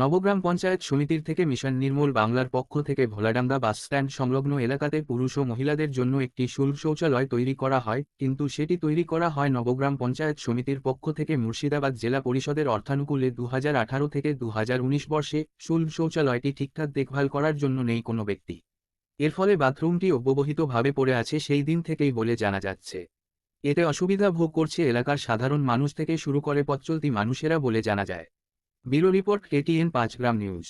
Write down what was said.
নবগ্রাম পঞ্চায়েত সমিতির থেকে মিশন নির্মূল বাংলার পক্ষ থেকে ভোলাডাঙ্গা বাসস্ট্যান্ড সংলগ্ন এলাকাতে পুরুষ ও মহিলাদের জন্য একটি শুল্ক শৌচালয় তৈরি করা হয়, কিন্তু সেটি তৈরি করা হয় নবগ্রাম পঞ্চায়েত সমিতির পক্ষ থেকে মুর্শিদাবাদ জেলা পরিষদের অর্থানুকূলে 2018 থেকে 2019 বর্ষে। শুল্ক শৌচালয়টি ঠিকঠাক দেখভাল করার জন্য নেই কোনো ব্যক্তি। এর ফলে বাথরুমটি অব্যবহৃতভাবে পড়ে আছে সেই দিন থেকেই বলে জানা যাচ্ছে। এতে অসুবিধা ভোগ করছে এলাকার সাধারণ মানুষ থেকে শুরু করে পথচলতি মানুষেরা বলে জানা যায়। ব্যুরো রিপোর্ট, KTN 5 গ্রাম নিউজ।